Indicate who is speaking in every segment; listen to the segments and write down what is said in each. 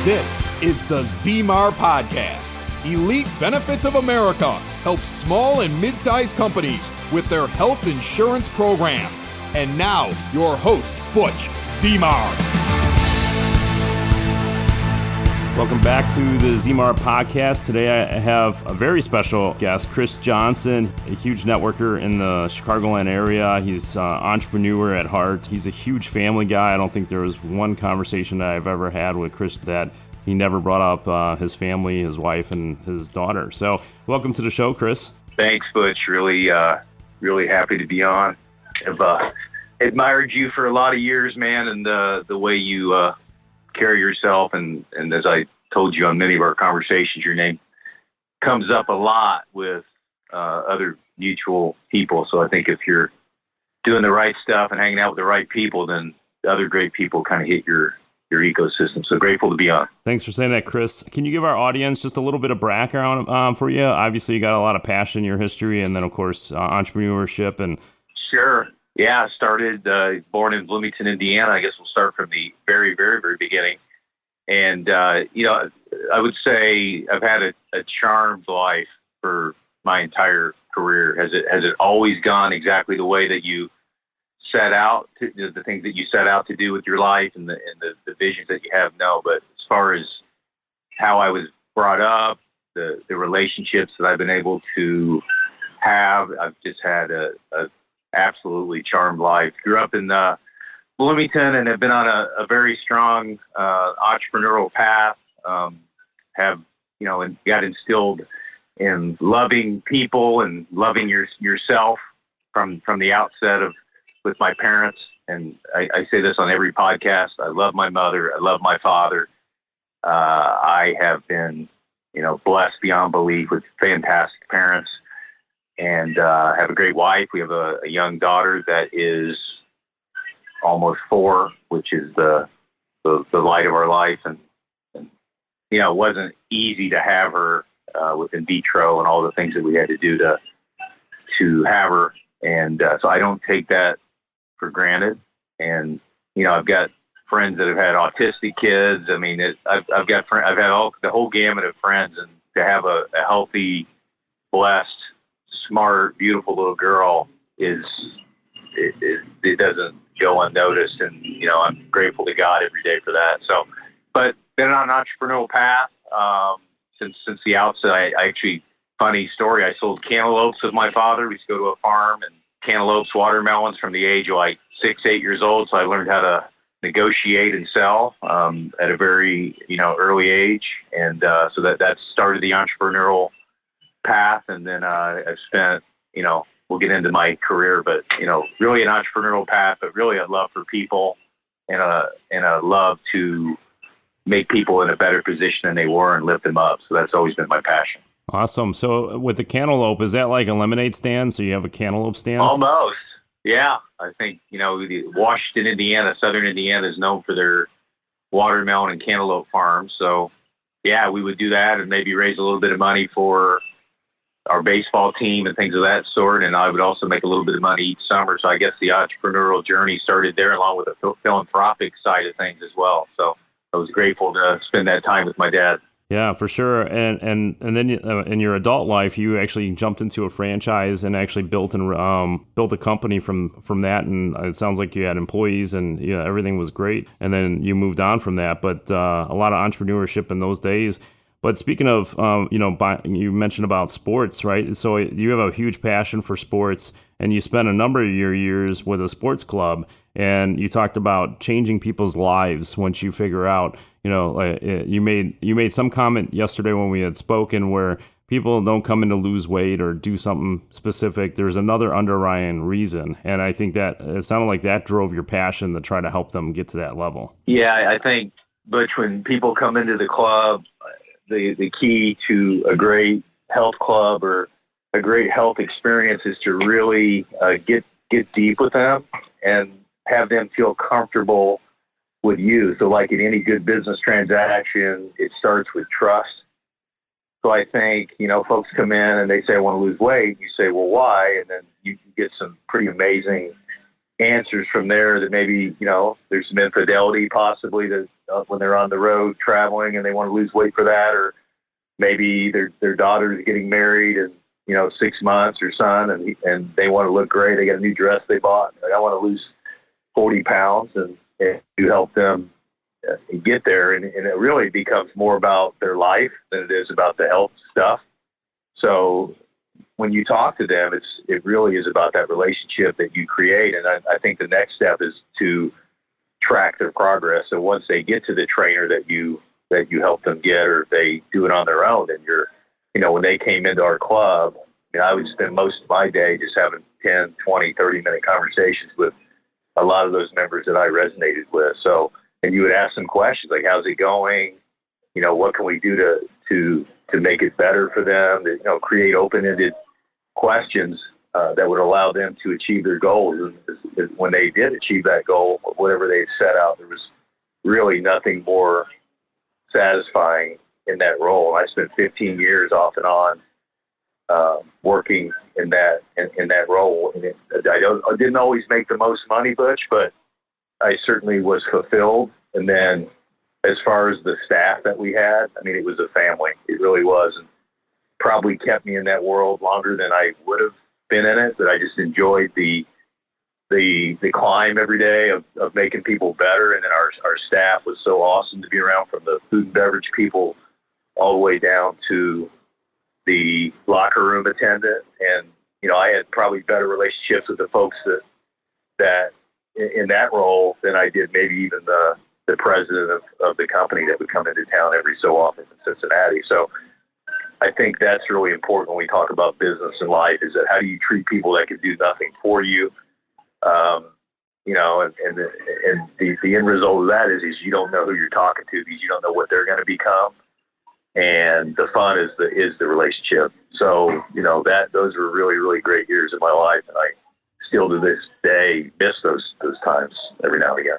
Speaker 1: This is the ZMAR Podcast. Elite Benefits of America helps small and mid-sized companies with their health insurance programs. And now, your host, Butch ZMAR.
Speaker 2: Welcome back to the ZMAR Podcast. Today I have a very special guest, Chris Johnson, a huge networker in the Chicagoland area. He's an entrepreneur at heart. He's a huge family guy. I don't think there was one conversation that I've ever had with Chris that he never brought up his family, his wife, and his daughter. So welcome to the show, Chris.
Speaker 3: Thanks, Butch. Really happy to be on. I've admired you for a lot of years, man, and the way you carry yourself. And as I told you on many of our conversations, your name comes up a lot with other mutual people. So I think if you're doing the right stuff and hanging out with the right people, then other great people kind of hit your ecosystem. So grateful to be on.
Speaker 2: Thanks for saying that, Chris. Can you give our audience just a little bit of background for you? Obviously, you got a lot of passion in your history, and then, of course, entrepreneurship. And
Speaker 3: Sure. Yeah, I started, born in Bloomington, Indiana. I guess we'll start from the very, very, very beginning. And, I would say I've had a charmed life for my entire career. Has it always gone exactly the way that you set out to, the things that you set out to do with your life and the visions that you have? No, but as far as how I was brought up, the relationships that I've been able to have, I've just had a absolutely charmed life. Grew up in Bloomington and have been on a very strong entrepreneurial path. Have and got instilled in loving people and loving yourself from the outset with my parents. And I say this on every podcast. I love my mother. I love my father. I have been, blessed beyond belief with fantastic parents, and have a great wife. We have a young daughter that is almost 4, which is the light of our life. And it wasn't easy to have her with in vitro and all the things that we had to do to have her. And so I don't take that for granted. And, I've got friends that have had autistic kids. I mean, I've had the whole gamut of friends, and to have a healthy, blessed, smart, beautiful little girl it doesn't go unnoticed. And, I'm grateful to God every day for that. So, but been on an entrepreneurial path, since the outset. I actually, funny story, I sold cantaloupes with my father. We used to go to a farm and cantaloupes, watermelons from the age of like 6, 8 years old. So I learned how to negotiate and sell at a very, early age. And so that started the entrepreneurial path. And then I've spent, we'll get into my career, but, really an entrepreneurial path, but really a love for people and a love to make people in a better position than they were and lift them up. So that's always been my passion.
Speaker 2: Awesome. So with the cantaloupe, is that like a lemonade stand? So you have a cantaloupe stand?
Speaker 3: Almost. Yeah. I think, Washington, Indiana, Southern Indiana is known for their watermelon and cantaloupe farms. So yeah, we would do that and maybe raise a little bit of money for our baseball team and things of that sort. And I would also make a little bit of money each summer. So I guess the entrepreneurial journey started there, along with the philanthropic side of things as well. So I was grateful to spend that time with my dad.
Speaker 2: Yeah, for sure. And then in your adult life, you actually jumped into a franchise and actually built a company from that. And it sounds like you had employees and everything was great. And then you moved on from that. But a lot of entrepreneurship in those days. But speaking of, you mentioned about sports, right? So you have a huge passion for sports, and you spent a number of your years with a sports club, and you talked about changing people's lives once you figure out, you made some comment yesterday when we had spoken where people don't come in to lose weight or do something specific. There's another underlying reason. And I think that it sounded like that drove your passion to try to help them get to that level.
Speaker 3: Yeah, I think, Butch, when people come into the club, the key to a great health club or a great health experience is to really get deep with them and have them feel comfortable with you. So like in any good business transaction, it starts with trust. So I think, folks come in and they say, I want to lose weight. You say, well, why? And then you get some pretty amazing answers from there that maybe, there's some infidelity possibly that when they're on the road traveling and they want to lose weight for that, or maybe their daughter is getting married and, 6 months, or son, and they want to look great. They got a new dress they bought. Like, I want to lose 40 pounds, and you help them get there. And it really becomes more about their life than it is about the health stuff. So when you talk to them, it really is about that relationship that you create. And I think the next step is to track their progress. So once they get to the trainer that you help them get, or if they do it on their own, then when they came into our club, I would spend most of my day just having 10, 20, 30-minute conversations with a lot of those members that I resonated with. So, and you would ask them questions like, how's it going? What can we do to make it better for them? To, create open-ended questions that would allow them to achieve their goals. And when they did achieve that goal, whatever they set out, there was really nothing more satisfying in that role. I spent 15 years off and on working in that role. And I didn't always make the most money, Butch, but I certainly was fulfilled. And then as far as the staff that we had, it was a family. It really was, and probably kept me in that world longer than I would have been in it. But I just enjoyed the climb every day of making people better. And then our staff was so awesome to be around, from the food and beverage people all the way down to the locker room attendant. And, I had probably better relationships with the folks that in that role than I did maybe even the president of the company that would come into town every so often in Cincinnati. So I think that's really important when we talk about business and life, is that how do you treat people that can do nothing for you? And the end result of that is you don't know who you're talking to, because you don't know what they're going to become. And the fun is the relationship. So, those were really, really great years of my life. And I still to this day miss those times every now and again.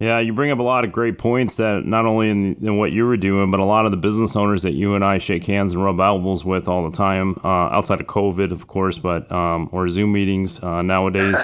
Speaker 2: Yeah, you bring up a lot of great points that not only in what you were doing, but a lot of the business owners that you and I shake hands and rub elbows with all the time, outside of COVID, of course, but or Zoom meetings nowadays.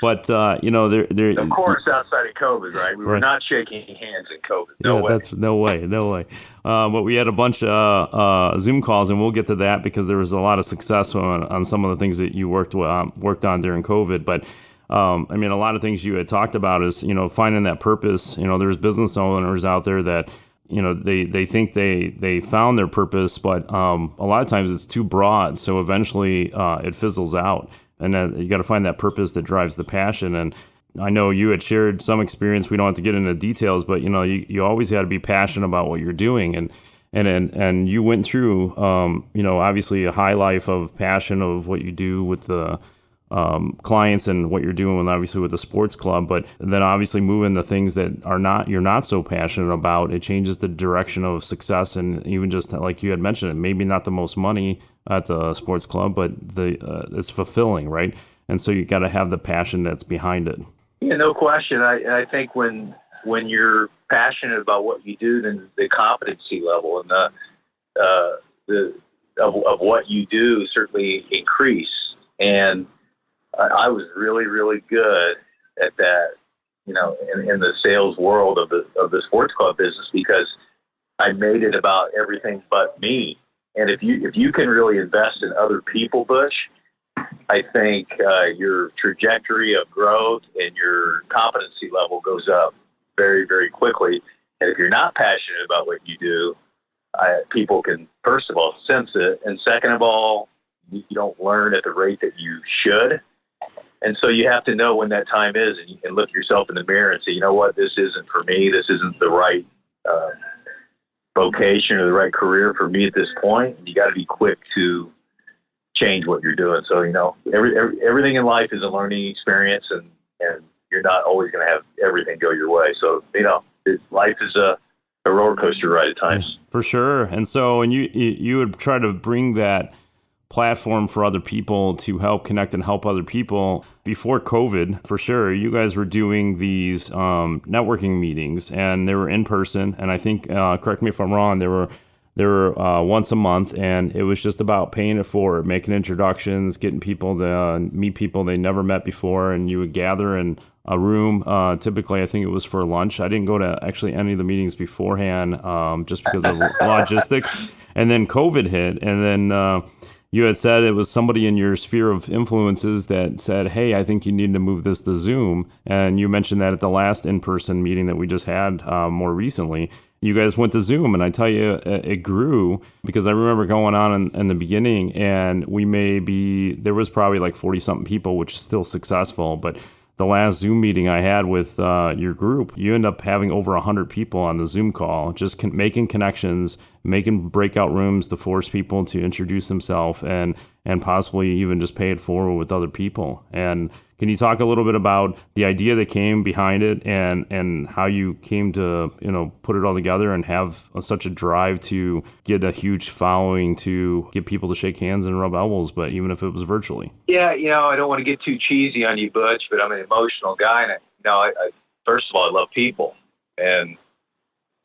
Speaker 2: But they're
Speaker 3: of course, outside of COVID, right? We were not shaking hands in COVID. No way.
Speaker 2: That's no way. But we had a bunch of Zoom calls, and we'll get to that because there was a lot of success on some of the things that you worked on during COVID. But a lot of things you had talked about is, finding that purpose. There's business owners out there that, they think they found their purpose, but a lot of times it's too broad. So eventually it fizzles out, and then you got to find that purpose that drives the passion. And I know you had shared some experience. We don't have to get into details, but you always got to be passionate about what you're doing. And you went through, obviously a high life of passion of what you do with the clients and what you're doing obviously with the sports club, but then obviously moving the things that you're not so passionate about, it changes the direction of success. And even just like you had mentioned, maybe not the most money at the sports club, but it's fulfilling, right? And so you got to have the passion that's behind it.
Speaker 3: Yeah, no question. I think when you're passionate about what you do, then the competency level and of what you do certainly increase. And I was really, really good at that, in the sales world of the sports club business, because I made it about everything but me. And if you can really invest in other people, Butch, I think your trajectory of growth and your competency level goes up very, very quickly. And if you're not passionate about what you do, people can, first of all, sense it. And second of all, you don't learn at the rate that you should. And so you have to know when that time is, and you can look yourself in the mirror and say, you know what, this isn't for me. This isn't the right vocation or the right career for me at this point. And you got to be quick to change what you're doing. So, everything in life is a learning experience, and you're not always going to have everything go your way. So, life is a roller coaster ride at times.
Speaker 2: For sure. And so, and you would try to bring that platform for other people to help connect and help other people. Before COVID, for sure, you guys were doing these networking meetings, and they were in person. And I think, correct me if I'm wrong, there were They were once a month, and it was just about paying it forward, making introductions, getting people to meet people they never met before, and you would gather in a room. Typically, I think it was for lunch. I didn't go to actually any of the meetings beforehand just because of logistics. And then COVID hit, and then you had said it was somebody in your sphere of influences that said, hey, I think you need to move this to Zoom. And you mentioned that at the last in-person meeting that we just had more recently. You guys went to Zoom, and I tell you, it grew because I remember going on in the beginning, and there was probably like 40-something people, which is still successful. But the last Zoom meeting I had with your group, you end up having over 100 people on the Zoom call, just making connections, making breakout rooms to force people to introduce themselves and possibly even just pay it forward with other people. And can you talk a little bit about the idea that came behind it and how you came to, put it all together and have such a drive to get a huge following to get people to shake hands and rub elbows, but even if it was virtually?
Speaker 3: Yeah, I don't want to get too cheesy on you, Butch, but I'm an emotional guy. And I first of all, I love people. And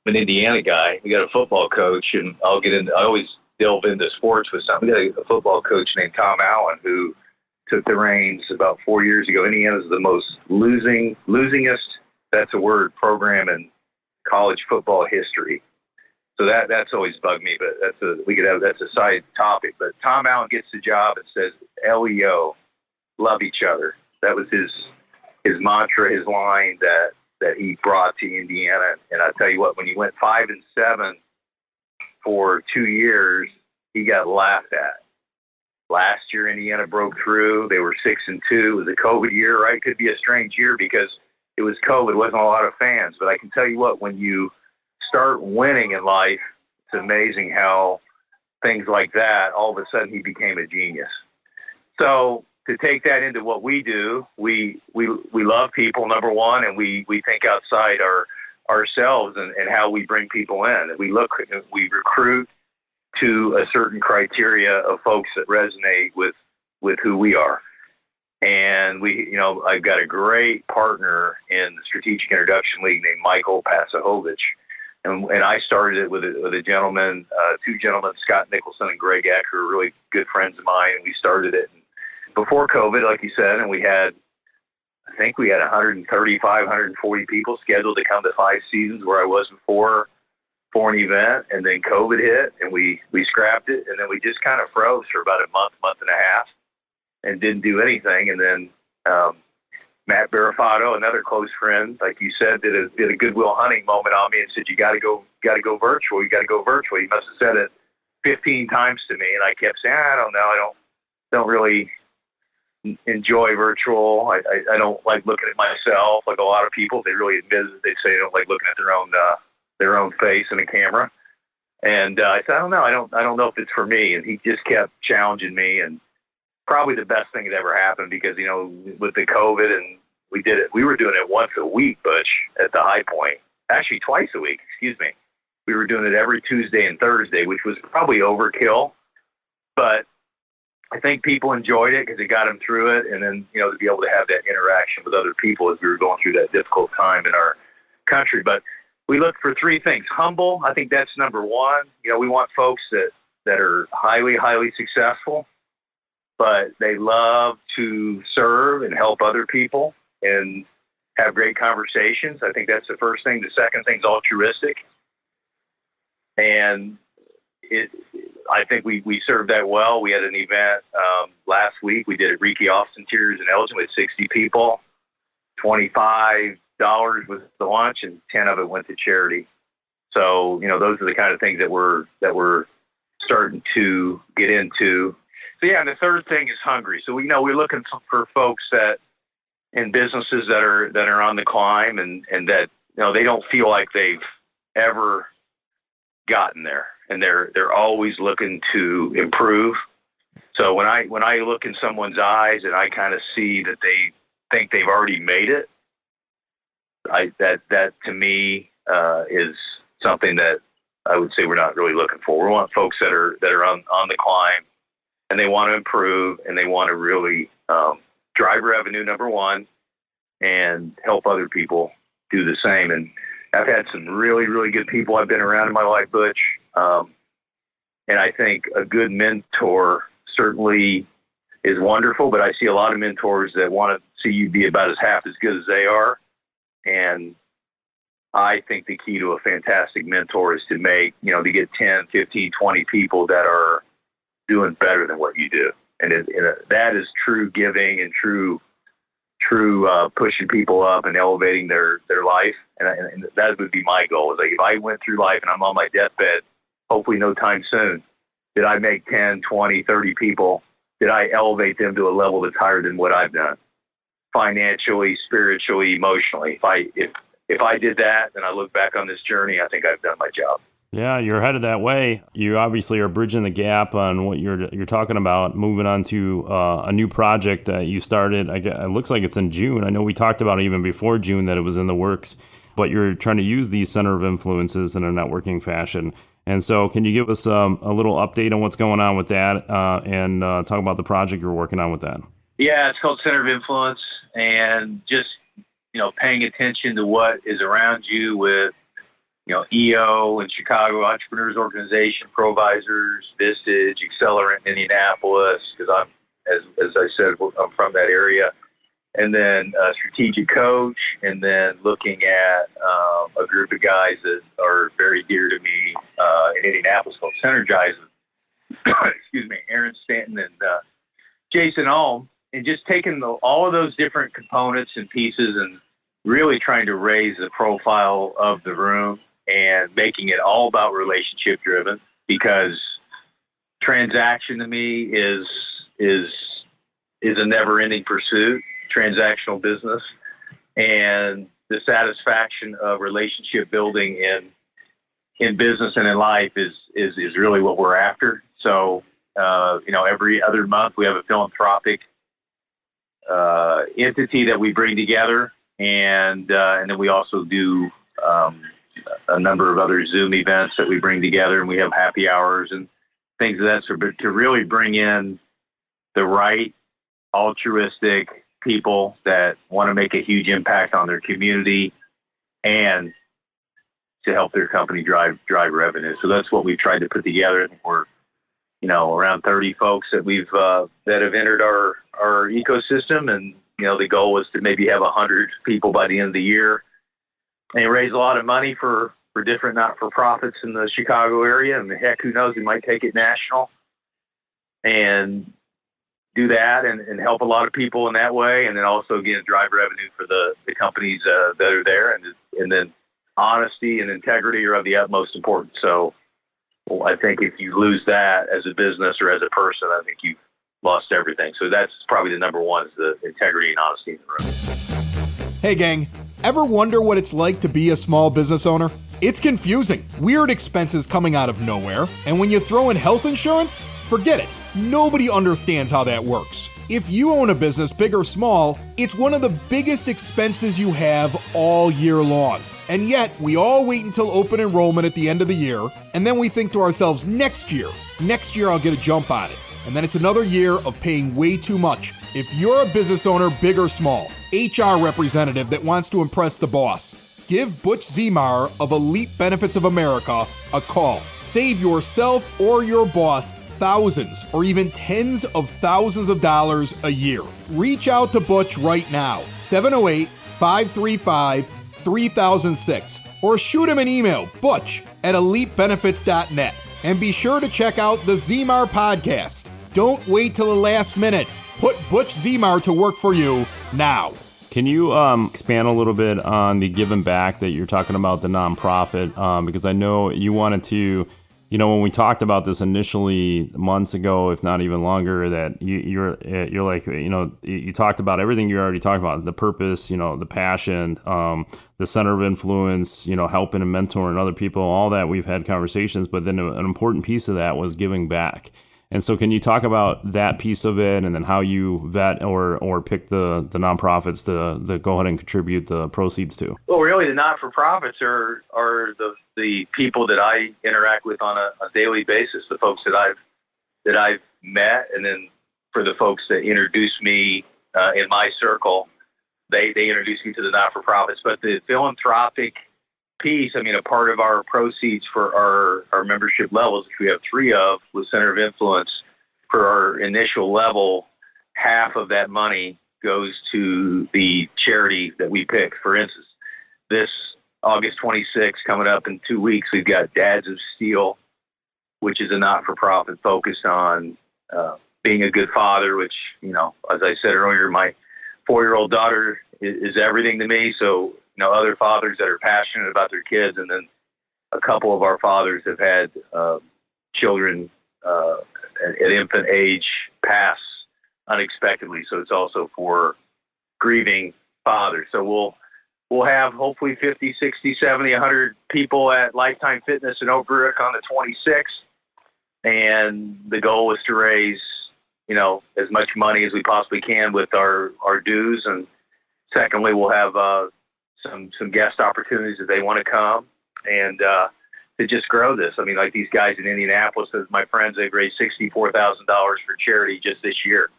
Speaker 3: I'm an Indiana guy. We got a football coach, and I always delve into sports with something. We got a football coach named Tom Allen who took the reins about 4 years ago. Indiana's the most losingest, that's a word, program in college football history. So that's always bugged me, but that's a side topic. But Tom Allen gets the job and says, LEO, love each other. That was his mantra, his line that he brought to Indiana. And I tell you what, when he went 5-7 for 2 years, he got laughed at. Last year, Indiana broke through. They were 6-2. It was a COVID year, right? Could be a strange year because it was COVID. It wasn't a lot of fans. But I can tell you what, when you start winning in life, it's amazing how things like that, all of a sudden he became a genius. So to take that into what we do, we love people, number one, and we think outside ourselves and how we bring people in. We recruit to a certain criteria of folks that resonate with who we are. And I've got a great partner in the Strategic Introduction League named Michael Pasahovich. And I started it with a gentleman, two gentlemen, Scott Nicholson and Greg Eck, who are really good friends of mine. And we started it before COVID, like you said, and I think we had 135, 140 people scheduled to come to 5 seasons where I was before for an event, and then COVID hit, and we scrapped it, and then we just kind of froze for about a month and a half, and didn't do anything. And then Matt Barafato, another close friend, like you said, did a Goodwill Hunting moment on me and said, "You got to go virtual. You got to go virtual." He must have said it 15 times to me, and I kept saying, "I don't know. I don't really enjoy virtual. I don't like looking at myself like a lot of people. They really admit it. They say they don't like looking at their own face in a camera." And I said, "I don't know. I don't know if it's for me." And he just kept challenging me, and probably the best thing that ever happened because, with the COVID, and we were doing it once a week, Butch, at the high point. Actually, twice a week, excuse me. We were doing it every Tuesday and Thursday, which was probably overkill, but I think people enjoyed it because it got them through it. And then, to be able to have that interaction with other people as we were going through that difficult time in our country. But we look for 3 things. Humble, I think that's number one. We want folks that are highly, highly successful, but they love to serve and help other people and have great conversations. I think that's the first thing. The second thing is altruistic. And I think we served that well. We had an event last week. We did at Reiki Office Interiors in Elgin with 60 people. $25 was the lunch, and 10 of it went to charity. So those are the kind of things that we're starting to get into. So yeah, and the third thing is hungry. So we're looking for folks that in businesses that are on the climb and that they don't feel like they've ever gotten there, and they're always looking to improve. So when I look in someone's eyes and I kind of see that they think they've already made it, that to me is something that I would say we're not really looking for. We want folks that are on the climb, and they want to improve, and they want to really drive revenue, number one, and help other people do the same. And I've had some really, really good people I've been around in my life, Butch. And I think a good mentor certainly is wonderful, but I see a lot of mentors that want to see you be about as half as good as they are. And I think the key to a fantastic mentor is to to get 10, 15, 20 people that are doing better than what you do. And that is true giving and true pushing people up and elevating their life. And that would be my goal. Is like, if I went through life and I'm on my deathbed, hopefully no time soon, did I make 10, 20, 30 people? Did I elevate them to a level that's higher than what I've done? Financially, spiritually, emotionally. If I did that and I look back on this journey, I think I've done my job.
Speaker 2: Yeah, you're headed that way. You obviously are bridging the gap on what you're talking about, moving on to a new project that you started. It looks like it's in June. I know we talked about it even before June that it was in the works, but you're trying to use these center of influences in a networking fashion. And so can you give us a little update on what's going on with that and talk about the project you're working on with that?
Speaker 3: Yeah, it's called Center of Influence, and just, paying attention to what is around you with, EO in Chicago, Entrepreneurs Organization, Provisors, Vistage, Accelerant in Indianapolis, because as I said, I'm from that area. And then a strategic coach, and then looking at a group of guys that are very dear to me in Indianapolis called Synergize. Excuse me, Aaron Stanton and Jason Ulm, and just taking all of those different components and pieces and really trying to raise the profile of the room and making it all about relationship driven, because transaction to me is a never ending pursuit, transactional business, and the satisfaction of relationship building in business and in life is really what we're after. So, every other month we have a philanthropic entity that we bring together, and then we also do a number of other Zoom events that we bring together, and we have happy hours and things of that sort, but to really bring in the right altruistic people that want to make a huge impact on their community and to help their company drive revenue. So that's what we've tried to put together. I think we're, around 30 folks that we've that have entered our ecosystem, and the goal was to maybe have 100 people by the end of the year, and raise a lot of money for different not-for-profits in the Chicago area. And heck, who knows, we might take it national and do that and help a lot of people in that way. And then also, again, drive revenue for the companies that are there. And then honesty and integrity are of the utmost importance. So I think if you lose that as a business or as a person, I think you've lost everything. So that's probably the number one, is the integrity and honesty in the room.
Speaker 1: Hey gang, ever wonder what it's like to be a small business owner? It's confusing. Weird expenses coming out of nowhere. And when you throw in health insurance, forget it. Nobody understands how that works. If you own a business, big or small, it's one of the biggest expenses you have all year long. And yet, we all wait until open enrollment at the end of the year, and then we think to ourselves, next year I'll get a jump on it. And then it's another year of paying way too much. If you're a business owner, big or small, HR representative that wants to impress the boss, give Butch Zemar of Elite Benefits of America a call. Save yourself or your boss thousands or even tens of thousands of dollars a year. Reach out to Butch right now, 708-535-3006, or shoot him an email, butch@elitebenefits.net. And be sure to check out the Zemar podcast. Don't wait till the last minute. Put Butch Zemar to work for you now.
Speaker 2: Can you expand a little bit on the giving back that you're talking about, the nonprofit? Because I know you wanted to, when we talked about this initially months ago, if not even longer, that you're like, you talked about everything you already talked about, the purpose, the passion, the center of influence, helping and mentoring other people, all that. We've had conversations, but then an important piece of that was giving back. And so can you talk about that piece of it, and then how you vet or pick the nonprofits to go ahead and contribute the proceeds to?
Speaker 3: Well, really, the not-for-profits are the people that I interact with on a daily basis, the folks that I've met, and then for the folks that introduce me in my circle, they introduce me to the not-for-profits. But the philanthropic piece, I mean, a part of our proceeds for our membership levels, which we have 3 of with Center of Influence, for our initial level, half of that money goes to the charity that we pick. For instance, this August 26th, coming up in 2 weeks, we've got Dads of Steel, which is a not-for-profit focused on being a good father, which, as I said earlier, my 4-year-old daughter is everything to me. So, other fathers that are passionate about their kids, and then a couple of our fathers have had children at infant age pass unexpectedly. So it's also for grieving fathers. So we'll have hopefully 50, 60, 70, 100 people at Lifetime Fitness in Oak Brook on the 26th. And the goal is to raise, as much money as we possibly can with our dues. And secondly, we'll have some guest opportunities if they want to come, and to just grow this. I mean, like these guys in Indianapolis, my friends, they've raised $64,000 for charity just this year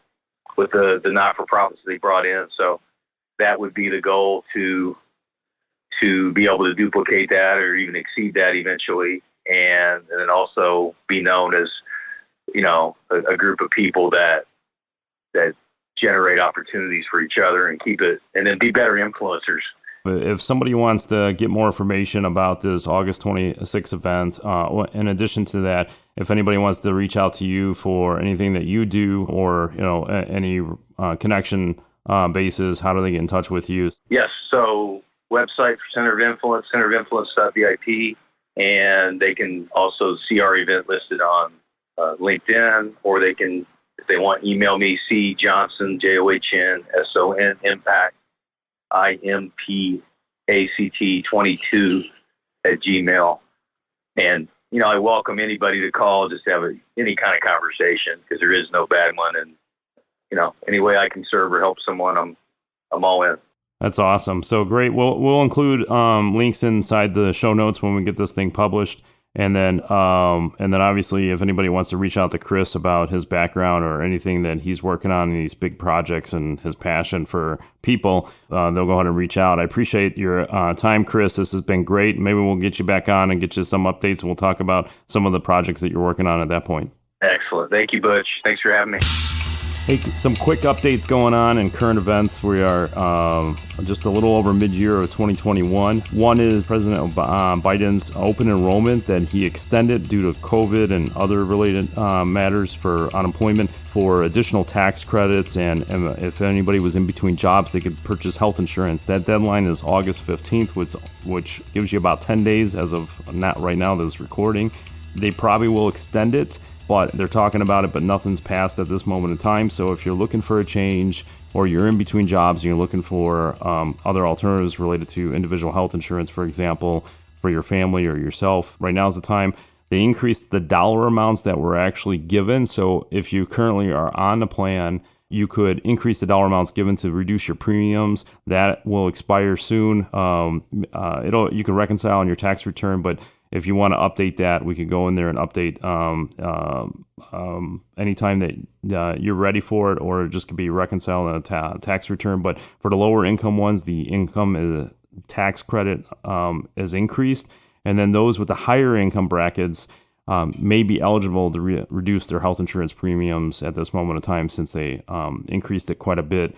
Speaker 3: with the not-for-profits they brought in. So that would be the goal, to be able to duplicate that or even exceed that eventually, and then also be known as, a group of people that generate opportunities for each other and keep it, and then be better influencers.
Speaker 2: If somebody wants to get more information about this August 26th event, in addition to that, if anybody wants to reach out to you for anything that you do, or any connection basis, how do they get in touch with you?
Speaker 3: Yes, so website for Center of Influence, centerofinfluence.vip, and they can also see our event listed on LinkedIn, or they can, if they want, email me, C Johnson, JOHNSON, impact, IMPACT 22 at Gmail. And, I welcome anybody to call, just to have any kind of conversation, because there is no bad one. And, any way I can serve or help someone, I'm all in.
Speaker 2: That's awesome. So great. We'll include links inside the show notes when we get this thing published. And then obviously, if anybody wants to reach out to Chris about his background or anything that he's working on in these big projects and his passion for people, they'll go ahead and reach out. I appreciate your time, Chris. This has been great. Maybe we'll get you back on and get you some updates, and we'll talk about some of the projects that you're working on at that point.
Speaker 3: Excellent. Thank you, Butch. Thanks for having me.
Speaker 2: Hey, some quick updates going on in current events. We are just a little over mid-year of 2021. One is President Biden's open enrollment that he extended due to COVID and other related matters for unemployment, for additional tax credits, and if anybody was in between jobs, they could purchase health insurance. That deadline is August 15th, which gives you about 10 days as of not right now, this recording. They probably will extend it, but they're talking about it, but nothing's passed at this moment in time. So if you're looking for a change, or you're in between jobs and you're looking for other alternatives related to individual health insurance, for example, for your family or yourself, right now is the time. They increased the dollar amounts that were actually given. So if you currently are on the plan, you could increase the dollar amounts given to reduce your premiums. That will expire soon. You can reconcile on your tax return, but if you want to update that, we could go in there and update anytime that you're ready for it, or it just could be reconciled on a tax return. But for the lower income ones, the income tax credit is increased. And then those with the higher income brackets may be eligible to reduce their health insurance premiums at this moment in time, since they increased it quite a bit.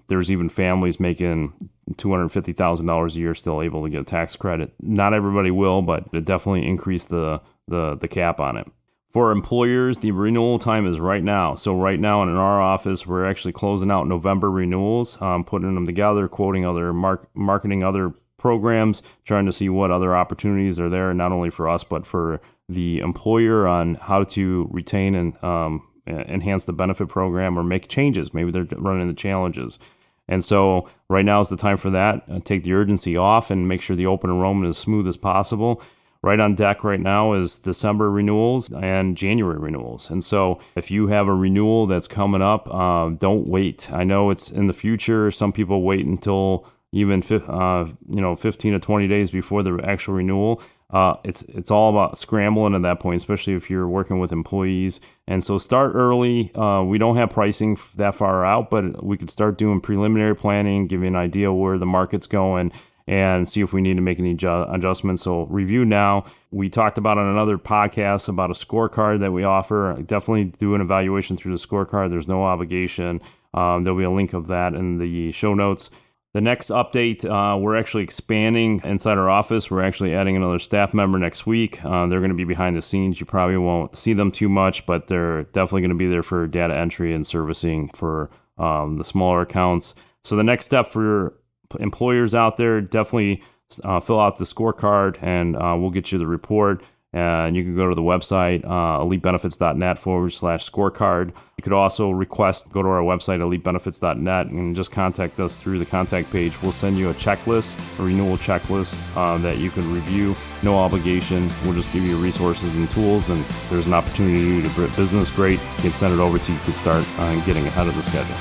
Speaker 2: There's even families making $250,000 a year still able to get a tax credit. Not everybody will, but it definitely increased the cap on it. For employers, the renewal time is right now. So right now in our office, we're actually closing out November renewals, putting them together, quoting other marketing other programs, trying to see what other opportunities are there, not only for us, but for the employer, on how to retain and enhance the benefit program or make changes. Maybe they're running into challenges. And so right now is the time for that. Take the urgency off and make sure the open enrollment is smooth as possible. Right on deck right now is December renewals and January renewals. And so if you have a renewal that's coming up, don't wait. I know it's in the future. Some people wait until even 15 to 20 days before the actual renewal. It's all about scrambling at that point, especially if you're working with employees. And so start early. We don't have pricing that far out, but we could start doing preliminary planning, give you an idea where the market's going, and see if we need to make any adjustments. So review now. We talked about on another podcast about a scorecard that we offer. Definitely do an evaluation through the scorecard. There's no obligation. There'll be a link of that in the show notes. The next update, we're actually expanding inside our office. We're actually adding another staff member next week. They're going to be behind the scenes. You probably won't see them too much, but they're definitely going to be there for data entry and servicing for the smaller accounts. So the next step for employers out there, definitely fill out the scorecard, and we'll get you the report. And you can go to the website, elitebenefits.net/scorecard. You could also go to our website, elitebenefits.net, and just contact us through the contact page. We'll send you a checklist, a renewal checklist that you can review. No obligation. We'll just give you resources and tools, and there's an opportunity to do business great. You can send it over to you. You can start getting ahead of the schedule.